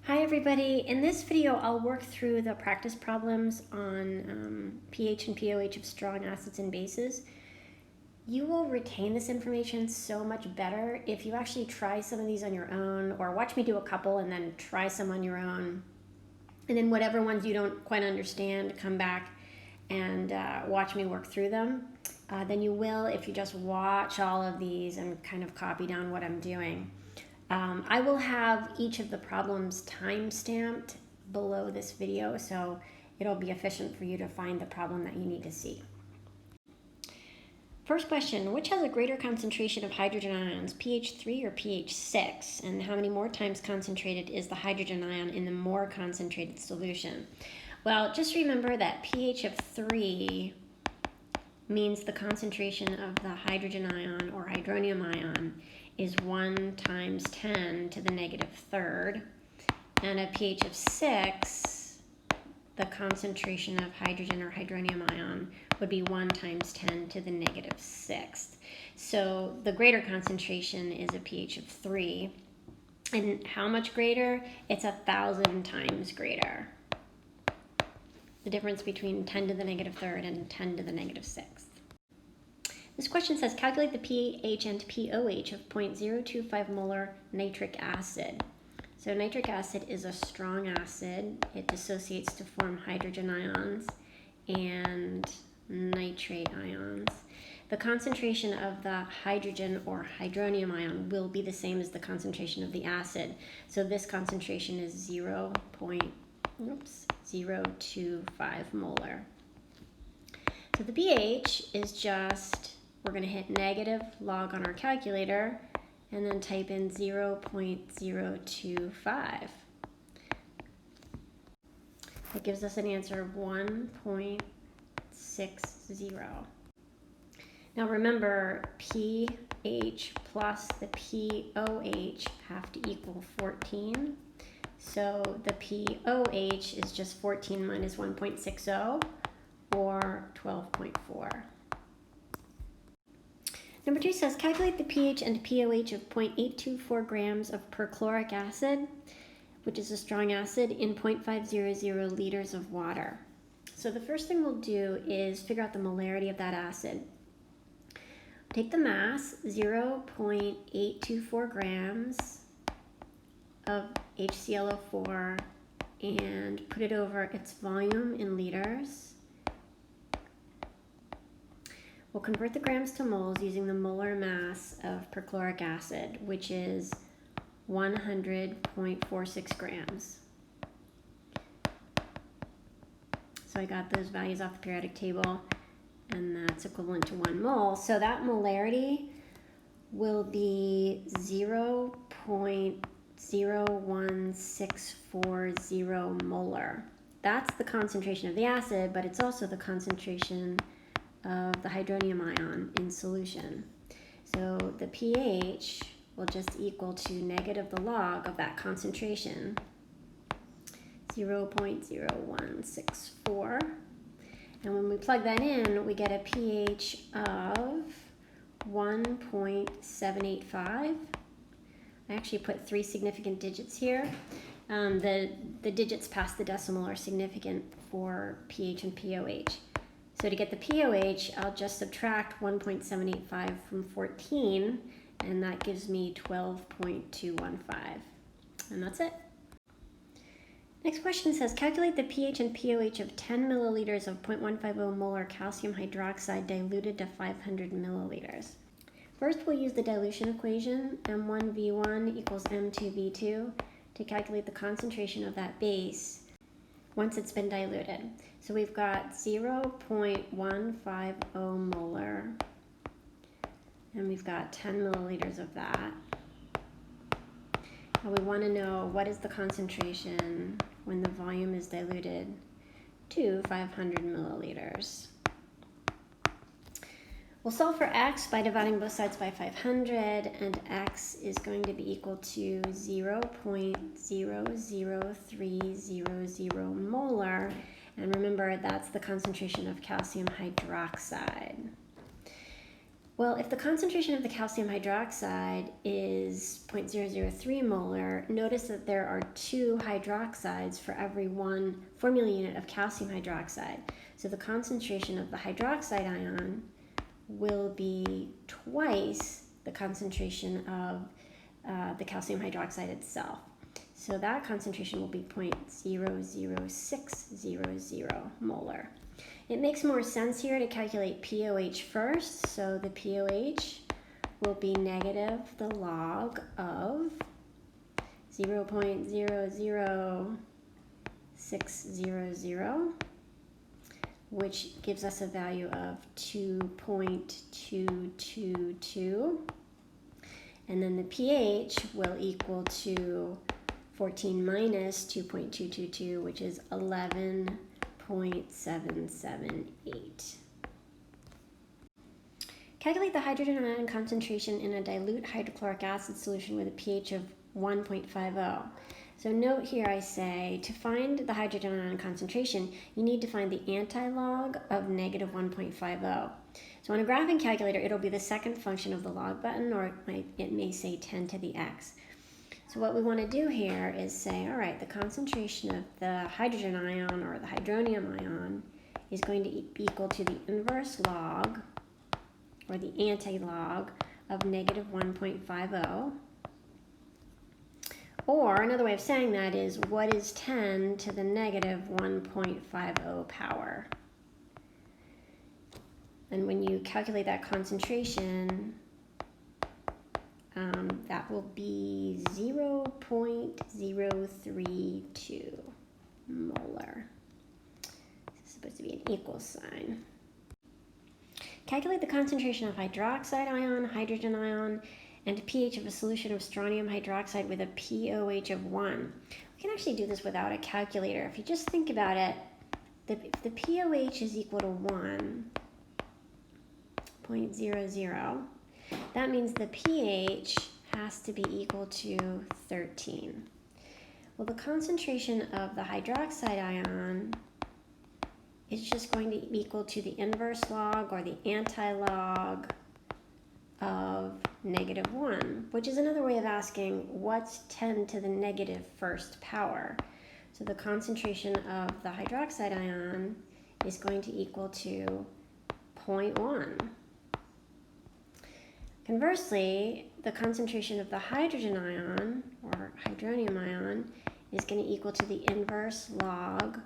Hi everybody, in this video I'll work through the practice problems on pH and pOH of strong acids and bases. You will retain this information so much better if you actually try some of these on your own, or watch me do a couple and then try some on your own. And then whatever ones you don't quite understand, come back and watch me work through them. Then you will if you just watch all of these and kind of copy down what I'm doing. I will have each of the problems time-stamped below this video, so it'll be efficient for you to find the problem that you need to see. First question, which has a greater concentration of hydrogen ions, pH 3 or pH 6? And how many more times concentrated is the hydrogen ion in the more concentrated solution? Well, just remember that pH of 3 means the concentration of the hydrogen ion or hydronium ion is 1 times 10 to the negative third. And at pH of 6, the concentration of hydrogen or hydronium ion would be 1 times 10 to the negative sixth. So the greater concentration is a pH of 3. And how much greater? It's 1,000 times greater. The difference between 10 to the negative third and 10 to the negative sixth. This question says, calculate the pH and pOH of 0.025 molar nitric acid. So nitric acid is a strong acid. It dissociates to form hydrogen ions and nitrate ions. The concentration of the hydrogen or hydronium ion will be the same as the concentration of the acid. So this concentration is 0.025 molar. So the pH is just, we're going to hit negative log on our calculator and then type in 0.025. That gives us an answer of 1.60. Now remember, pH plus the pOH have to equal 14. So the pOH is just 14 minus 1.60 or 12.4. Number 2 says, calculate the pH and pOH of 0.824 grams of perchloric acid, which is a strong acid, in 0.500 liters of water. So the first thing we'll do is figure out the molarity of that acid. Take the mass, 0.824 grams of HClO4, and put it over its volume in liters. We'll convert the grams to moles using the molar mass of perchloric acid, which is 100.46 grams. So I got those values off the periodic table, and that's equivalent to 1 mole. So that molarity will be 0.01640 molar. That's the concentration of the acid, but it's also the concentration of the hydronium ion in solution. So the pH will just equal to negative the log of that concentration, 0.0164. And when we plug that in, we get a pH of 1.785. I actually put 3 significant digits here. The digits past the decimal are significant for pH and pOH. So to get the pOH, I'll just subtract 1.785 from 14, and that gives me 12.215. And that's it. Next question says, calculate the pH and pOH of 10 milliliters of 0.150 molar calcium hydroxide diluted to 500 milliliters. First, we'll use the dilution equation, M1V1 equals M2V2, to calculate the concentration of that base once it's been diluted. So we've got 0.150 molar, and we've got 10 milliliters of that. And we want to know what is the concentration when the volume is diluted to 500 milliliters. We'll solve for x by dividing both sides by 500, and x is going to be equal to 0.00300 molar. And remember, that's the concentration of calcium hydroxide. Well, if the concentration of the calcium hydroxide is 0.003 molar, notice that there are 2 hydroxides for every 1 formula unit of calcium hydroxide. So the concentration of the hydroxide ion will be twice the concentration of the calcium hydroxide itself. So that concentration will be 0.00600 molar. It makes more sense here to calculate pOH first, so the pOH will be negative the log of 0.00600, which gives us a value of 2.222, and then the pH will equal to 14 minus 2.222, which is 11.778. Calculate the hydrogen ion concentration in a dilute hydrochloric acid solution with a pH of 1.50. So note here I say to find the hydrogen ion concentration, you need to find the antilog of negative 1.50. So on a graphing calculator, it'll be the second function of the log button, or it may say 10 to the x. So what we want to do here is say, all right, the concentration of the hydrogen ion or the hydronium ion is going to equal to the inverse log or the antilog of negative 1.50. Or another way of saying that is, what is 10 to the negative 1.50 power? And when you calculate that concentration, that will be 0.032 molar. This is supposed to be an equal sign. Calculate the concentration of hydroxide ion, hydrogen ion, and pH of a solution of strontium hydroxide with a pOH of 1. We can actually do this without a calculator. If you just think about it, the pOH is equal to 1.00. That means the pH has to be equal to 13. Well, the concentration of the hydroxide ion is just going to be equal to the inverse log or the antilog of negative 1, which is another way of asking what's 10 to the negative first power. So the concentration of the hydroxide ion is going to equal to 0.1. Conversely, the concentration of the hydrogen ion, or hydronium ion, is going to equal to the inverse log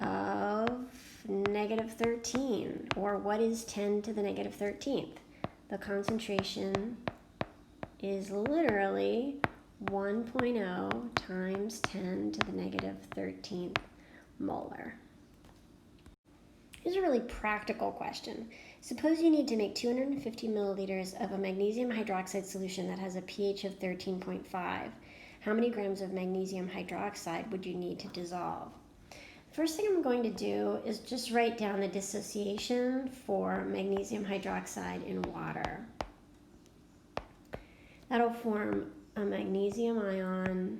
of negative 13, or what is 10 to the negative 13th? The concentration is literally 1.0 times 10 to the negative 13th molar. Here's a really practical question. Suppose you need to make 250 milliliters of a magnesium hydroxide solution that has a pH of 13.5. How many grams of magnesium hydroxide would you need to dissolve? First thing I'm going to do is just write down the dissociation for magnesium hydroxide in water. That'll form a magnesium ion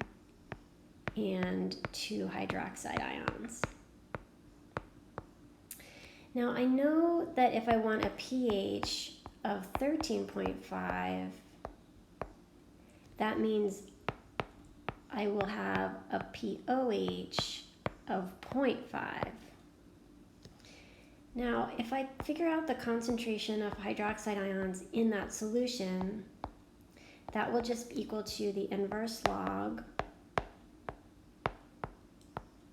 and 2 hydroxide ions. Now I know that if I want a pH of 13.5, that means I will have a pOH of 0.5. Now, if I figure out the concentration of hydroxide ions in that solution, that will just equal to the inverse log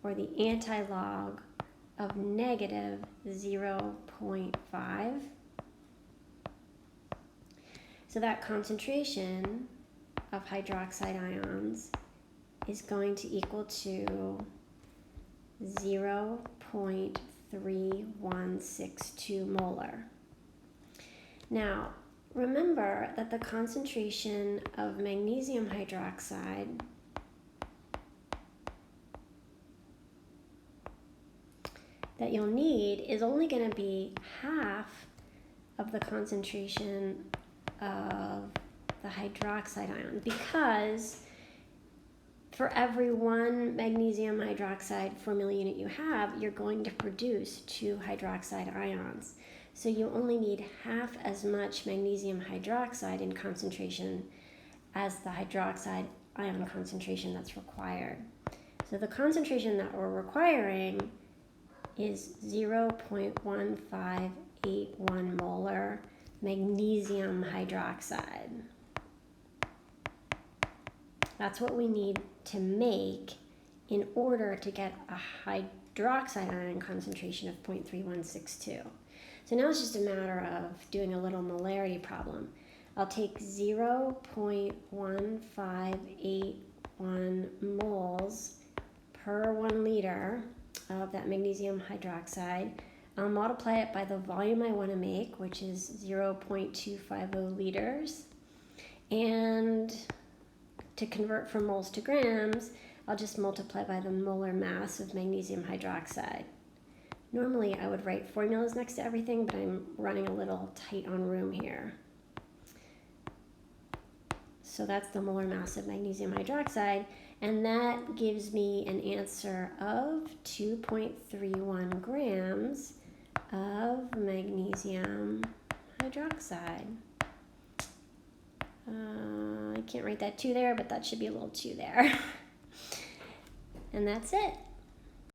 or the antilog of negative 0.5. So that concentration of hydroxide ions is going to equal to 0.3162 molar. Now, remember that the concentration of magnesium hydroxide that you'll need is only going to be half of the concentration of the hydroxide ion, because for every 1 magnesium hydroxide formula unit you have, you're going to produce 2 hydroxide ions. So you only need half as much magnesium hydroxide in concentration as the hydroxide ion concentration that's required. So the concentration that we're requiring is 0.1581 molar magnesium hydroxide. That's what we need to make in order to get a hydroxide ion concentration of 0.3162. So now it's just a matter of doing a little molarity problem. I'll take 0.1581 moles per 1 liter of that magnesium hydroxide. I'll multiply it by the volume I want to make, which is 0.250 liters. And to convert from moles to grams, I'll just multiply by the molar mass of magnesium hydroxide. Normally I would write formulas next to everything, but I'm running a little tight on room here. So that's the molar mass of magnesium hydroxide, and that gives me an answer of 2.31 grams of magnesium hydroxide. I can't write that 2 there, but that should be a little 2 there. And that's it.